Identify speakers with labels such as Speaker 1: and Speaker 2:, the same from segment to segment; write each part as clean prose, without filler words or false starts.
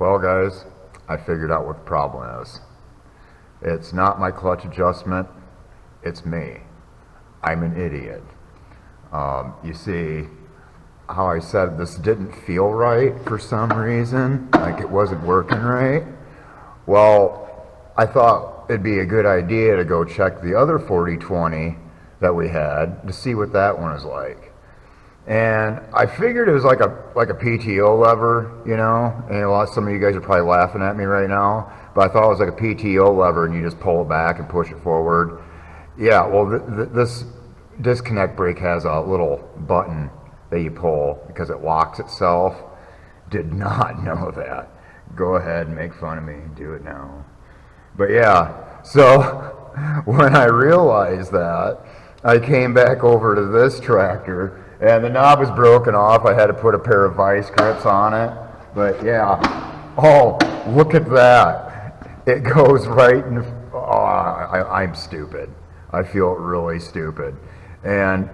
Speaker 1: Well guys, I figured out what the problem is. It's not my clutch adjustment, it's me. I'm an idiot. You see, how I said this didn't feel right for some reason, like it wasn't working right. Well, I thought it'd be a good idea to go check the other 4020 that we had to see what that one is like. And I figured it was like a PTO lever, you know, and some of you guys are probably laughing at me right now, but I thought it was like a PTO lever and you just pull it back and push it forward. Yeah, well this disconnect brake has a little button that you pull because it locks itself. Did not know that. Go ahead and make fun of me, do it now. But yeah, so when I realized that, I came back over to this tractor and the knob was broken off. I had to put a pair of vice grips on it. But yeah, oh, look at that. It goes right in, I'm stupid. I feel really stupid. And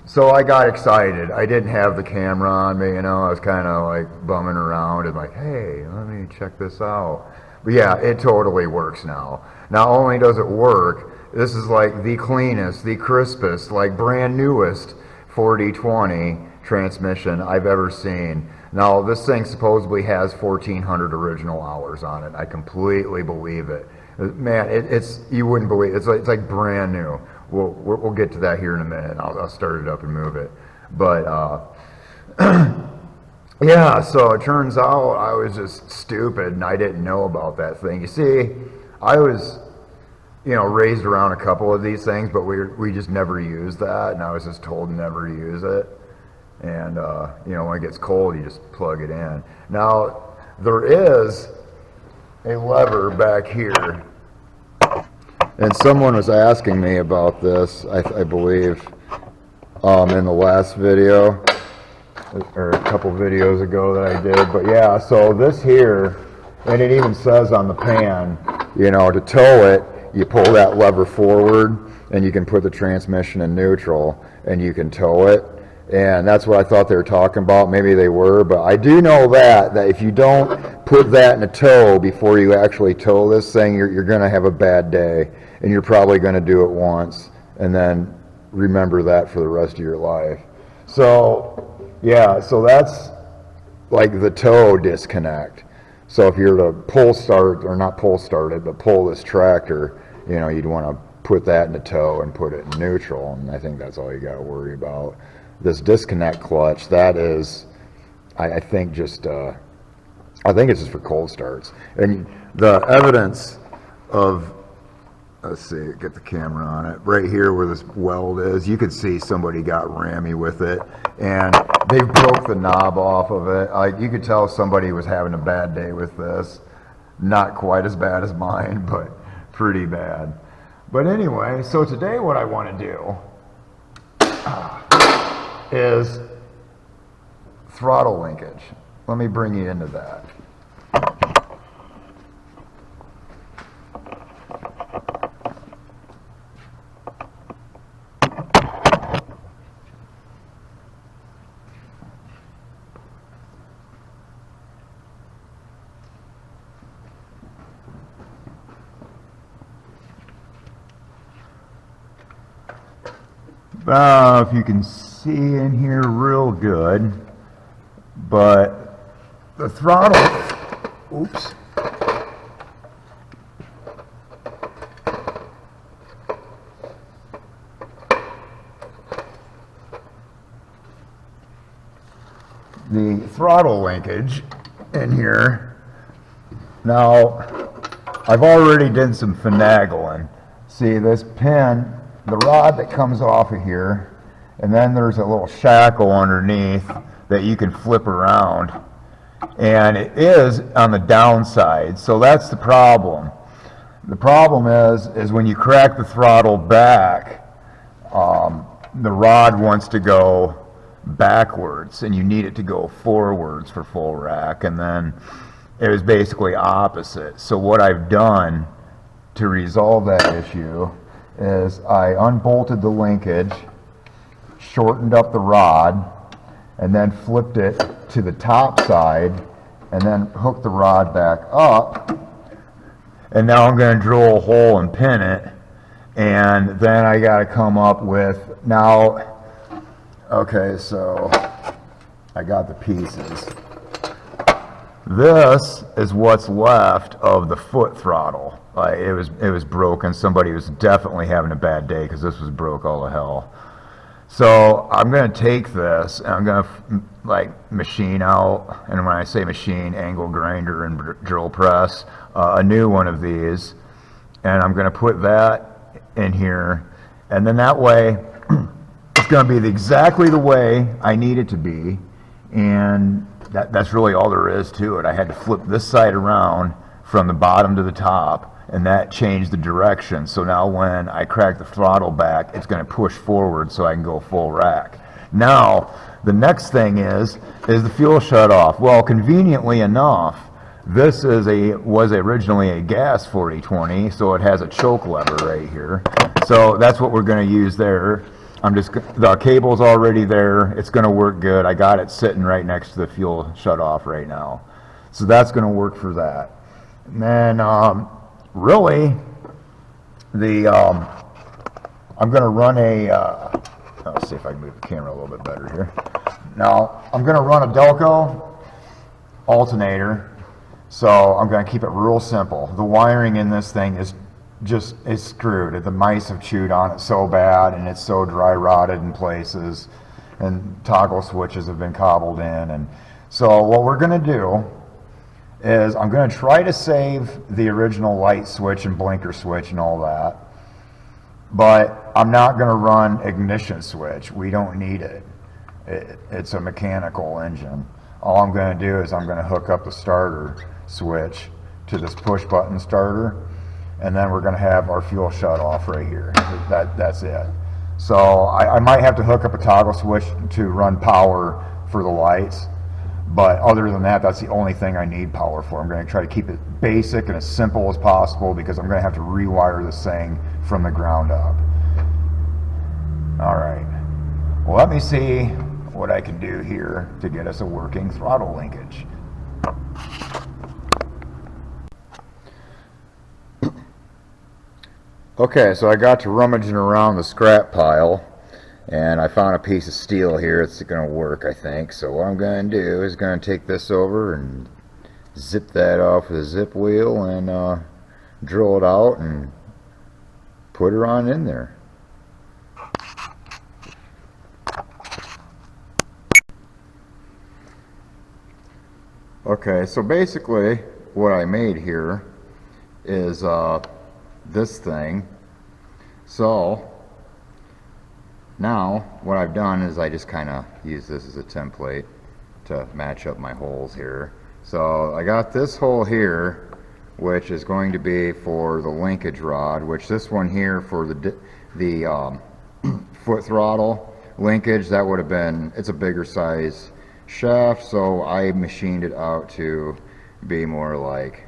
Speaker 1: so I got excited. I didn't have the camera on me, you know, I was kind of like bumming around and like, hey, let me check this out. But yeah, it totally works now. Not only does it work, this is like the cleanest, the crispest, like brand newest 4020 transmission I've ever seen. Now this thing supposedly has 1,400 original hours on it. I completely believe it. Man, it's you wouldn't believe it. It's like brand new. We'll get to that here in a minute. I'll start it up and move it. But yeah, so it turns out I was just stupid and I didn't know about that thing. You see, I was, you know, raised around a couple of these things, but we just never used that, and I was just told never to use it. And you know, when it gets cold, you just plug it in. Now there is a lever back here, and someone was asking me about this, I believe, in the last video, or a couple videos ago that I did. But yeah, so this here, and it even says on the pan, you know, to tow it, you pull that lever forward, and you can put the transmission in neutral, and you can tow it. And that's what I thought they were talking about. Maybe they were, but I do know that if you don't put that in a tow before you actually tow this thing, you're going to have a bad day, and you're probably going to do it once and then remember that for the rest of your life. So yeah, so that's like the tow disconnect. So if you're to pull start, or not pull start it, but pull this tractor, you know, you'd want to put that in a tow and put it in neutral, and I think that's all you got to worry about. This disconnect clutch, that is, I think just, I think it's just for cold starts. And the evidence of, let's see, get the camera on it, right here where this weld is, you could see somebody got rammy with it, and they broke the knob off of it. Like, you could tell somebody was having a bad day with this. Not quite as bad as mine, but pretty bad. But anyway, so today what I want to do is throttle linkage. Let me bring you into that. If you can see in here real good, but the throttle, oops, the throttle linkage in here. Now, I've already done some finagling. See this pin, the rod that comes off of here, and then there's a little shackle underneath that you can flip around, and it is on the downside, so that's the problem. The problem is when you crack the throttle back, the rod wants to go backwards and you need it to go forwards for full rack, and then it was basically opposite. So what I've done to resolve that issue is I unbolted the linkage, shortened up the rod, and then flipped it to the top side and then hook the rod back up, and now I'm going to drill a hole and pin it, and then I got to come up with, now, okay, so I got the pieces. This is what's left of the foot throttle. It was broken. Somebody was definitely having a bad day because this was broke all to hell. So I'm going to take this and I'm going to like machine out, and when I say machine, angle grinder and drill press, a new one of these, and I'm going to put that in here, and then that way it's going to be exactly the way I need it to be, and that's really all there is to it. I had to flip this side around from the bottom to the top, and that changed the direction. So now when I crack the throttle back, it's going to push forward so I can go full rack. Now, the next thing is the fuel shut off. Well, conveniently enough, this was originally a gas 4020, so it has a choke lever right here. So that's what we're going to use there. The cable's already there. It's going to work good. I got it sitting right next to the fuel shut off right now. So that's going to work for that. And then really, I'm going to run let's see if I can move the camera a little bit better here. Now, I'm going to run a Delco alternator, so I'm going to keep it real simple. The wiring in this thing is screwed. The mice have chewed on it so bad, and it's so dry rotted in places, and toggle switches have been cobbled in. And so what we're going to do is I'm going to try to save the original light switch and blinker switch and all that, but I'm not going to run ignition switch. We don't need it. It's a mechanical engine. All I'm going to do is I'm going to hook up the starter switch to this push button starter, and then we're going to have our fuel shut off right here. That's it. So I might have to hook up a toggle switch to run power for the lights, but other than that, that's the only thing I need power for. I'm going to try to keep it basic and as simple as possible because I'm going to have to rewire this thing from the ground up. All right. Well, let me see what I can do here to get us a working throttle linkage. Okay, so I got to rummaging around the scrap pile, and I found a piece of steel here. It's going to work, I think. So what I'm going to do is going to take this over and zip that off with a zip wheel and drill it out and put her on in there. Okay, so basically what I made here is this thing. So now what I've done is I just kind of use this as a template to match up my holes here. So I got this hole here, which is going to be for the linkage rod, which this one here for the foot throttle linkage, that would have been, it's a bigger size shaft, so I machined it out to be more like,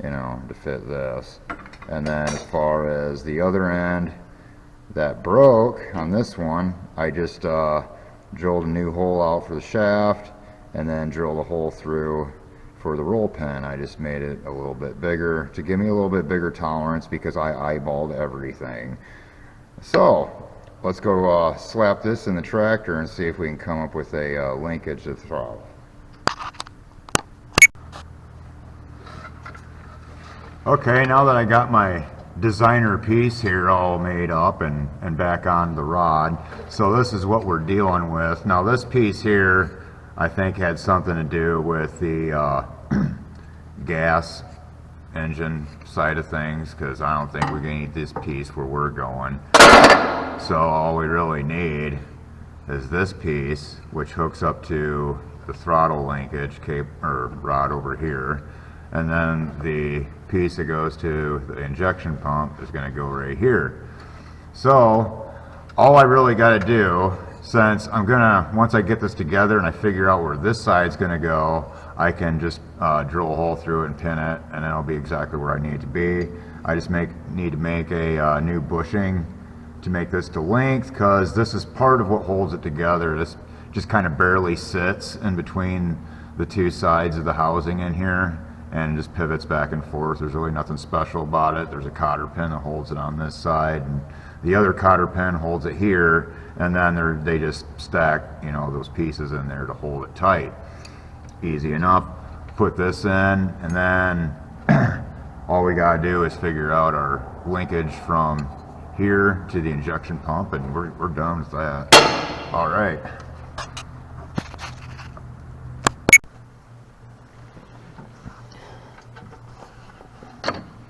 Speaker 1: you know, to fit this. And then as far as the other end that broke on this one, I just drilled a new hole out for the shaft and then drilled a hole through for the roll pin. I just made it a little bit bigger to give me a little bit bigger tolerance because I eyeballed everything. So let's go slap this in the tractor and see if we can come up with a linkage to the throttle. Okay, now that I got my designer piece here all made up and back on the rod, so this is what we're dealing with. Now this piece here I think had something to do with the gas engine side of things, because I don't think we're going to need this piece where we're going. So all we really need is this piece, which hooks up to the throttle linkage rod over here, and then the piece that goes to the injection pump is going to go right here. So all I really got to do, since I'm gonna, once I get this together and I figure out where this side's going to go, I can just drill a hole through it and pin it, and then it'll be exactly where I need it to be. I just need to make a new bushing to make this to length, because this is part of what holds it together. This just kind of barely sits in between the two sides of the housing in here, and it just pivots back and forth. There's really nothing special about it. There's a cotter pin that holds it on this side, and the other cotter pin holds it here, and then they just stack, you know, those pieces in there to hold it tight. Easy enough. Put this in, and then all we gotta do is figure out our linkage from here to the injection pump, and we're done with that. All right.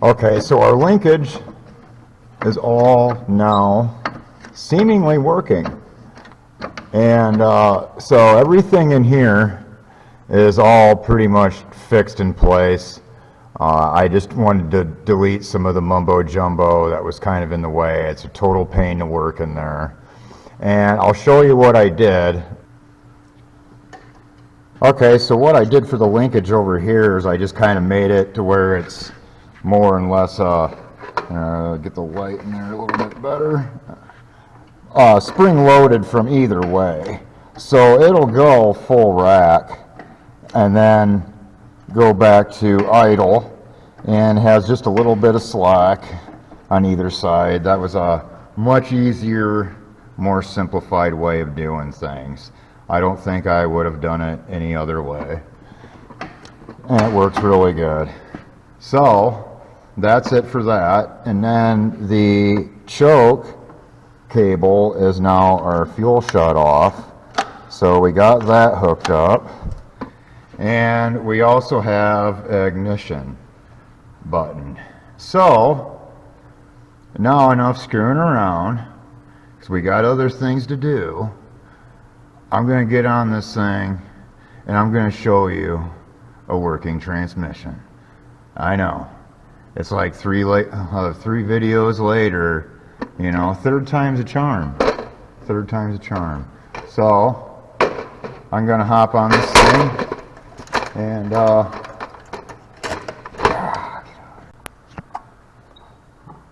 Speaker 1: Okay, so our linkage is all now seemingly working. And so everything in here is all pretty much fixed in place. I just wanted to delete some of the mumbo jumbo that was kind of in the way. It's a total pain to work in there. And I'll show you what I did. Okay, so what I did for the linkage over here is I just kind of made it to where it's more and less, get the light in there a little bit better. Spring loaded from either way. So it'll go full rack and then go back to idle, and has just a little bit of slack on either side. That was a much easier, more simplified way of doing things. I don't think I would have done it any other way. And it works really good. So that's it for that. And then the choke cable is now our fuel shut off. So we got that hooked up. And we also have an ignition button. So now enough screwing around, because we got other things to do. I'm going to get on this thing and I'm going to show you a working transmission. I know, it's like three videos later, you know, third time's a charm. Third time's a charm. So I'm going to hop on this thing. And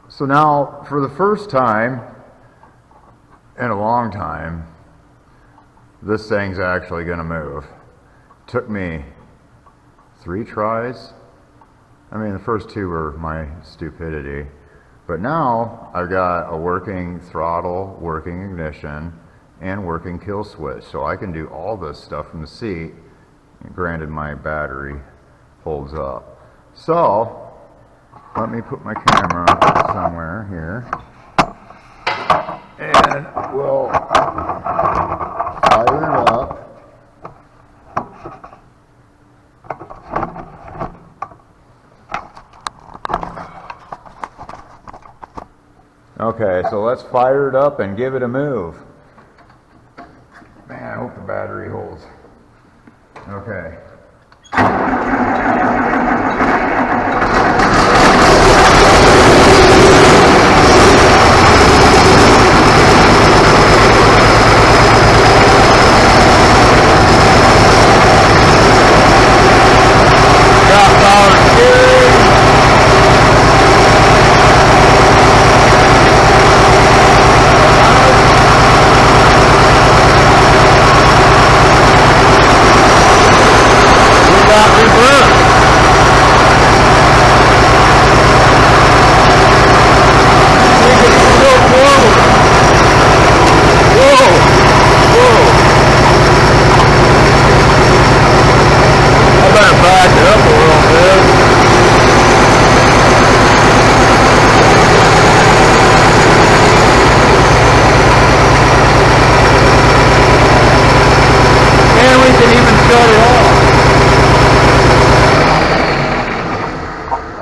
Speaker 1: so now, for the first time in a long time, this thing's actually going to move. Took me 3 tries. I mean, the first 2 were my stupidity. But now I've got a working throttle, working ignition, and working kill switch. So I can do all this stuff from the seat. Granted, my battery holds up. So let me put my camera somewhere here, and we'll fire it up. Okay, so let's fire it up and give it a move. Man, I hope the battery holds. Okay.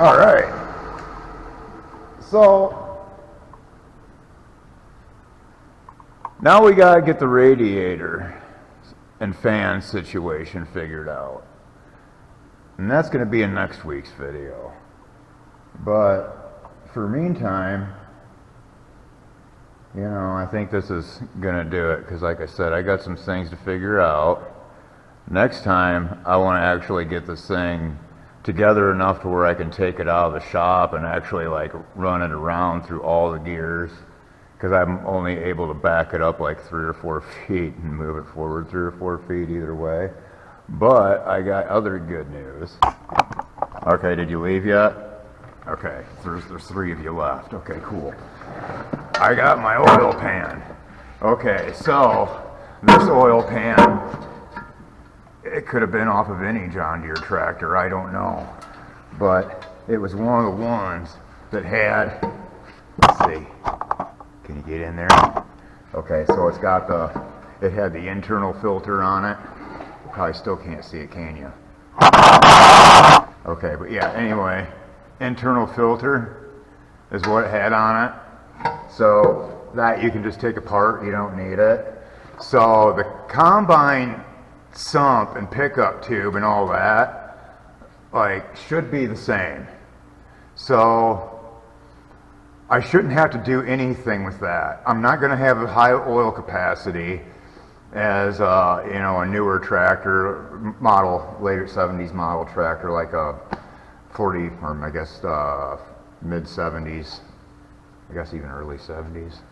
Speaker 1: All right. So now we got to get the radiator and fan situation figured out. And that's going to be in next week's video. But for meantime, you know, I think this is going to do it, because like I said, I got some things to figure out. Next time, I want to actually get this thing together enough to where I can take it out of the shop and actually like run it around through all the gears, because I'm only able to back it up like 3 or 4 feet and move it forward 3 or 4 feet either way. But I got other good news. Okay, did you leave yet? Okay, there's 3 of you left. Okay, cool. I got my oil pan. Okay, so this oil pan, it could have been off of any John Deere tractor, I don't know. But it was one of the ones that had, let's see, can you get in there? Okay, so it's got it had the internal filter on it. Probably still can't see it, can you? Okay, but yeah, anyway, internal filter is what it had on it. So that you can just take apart, you don't need it. So the combine sump and pickup tube and all that, like, should be the same. So I shouldn't have to do anything with that. I'm not gonna have a high oil capacity as you know, a newer tractor model, later 70s model tractor, like a 40, or I guess mid 70s, I guess even early 70s.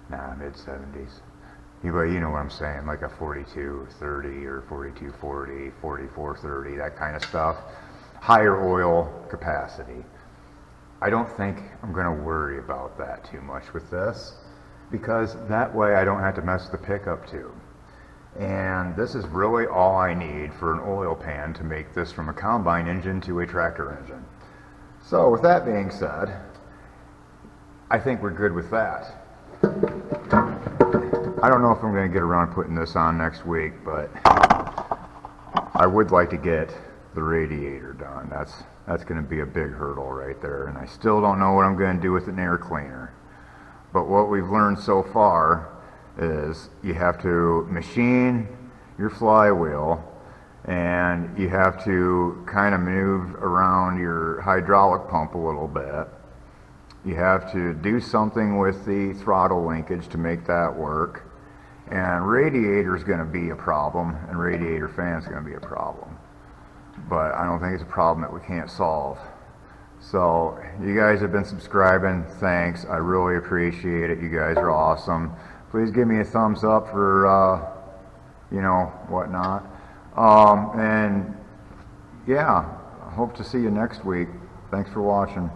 Speaker 1: Nah, mid 70s. You know what I'm saying, like a 4230 or 4240, 4430, that kind of stuff. Higher oil capacity. I don't think I'm going to worry about that too much with this, because that way I don't have to mess with the pickup tube. And this is really all I need for an oil pan to make this from a combine engine to a tractor engine. So with that being said, I think we're good with that. I don't know if I'm going to get around putting this on next week, but I would like to get the radiator done. That's going to be a big hurdle right there, and I still don't know what I'm going to do with an air cleaner. But what we've learned so far is you have to machine your flywheel, and you have to kind of move around your hydraulic pump a little bit. You have to do something with the throttle linkage to make that work. And radiator is going to be a problem, and radiator fan is going to be a problem. But I don't think it's a problem that we can't solve. So you guys have been subscribing, thanks. I really appreciate it. You guys are awesome. Please give me a thumbs up for, you know, whatnot. And yeah, I hope to see you next week. Thanks for watching.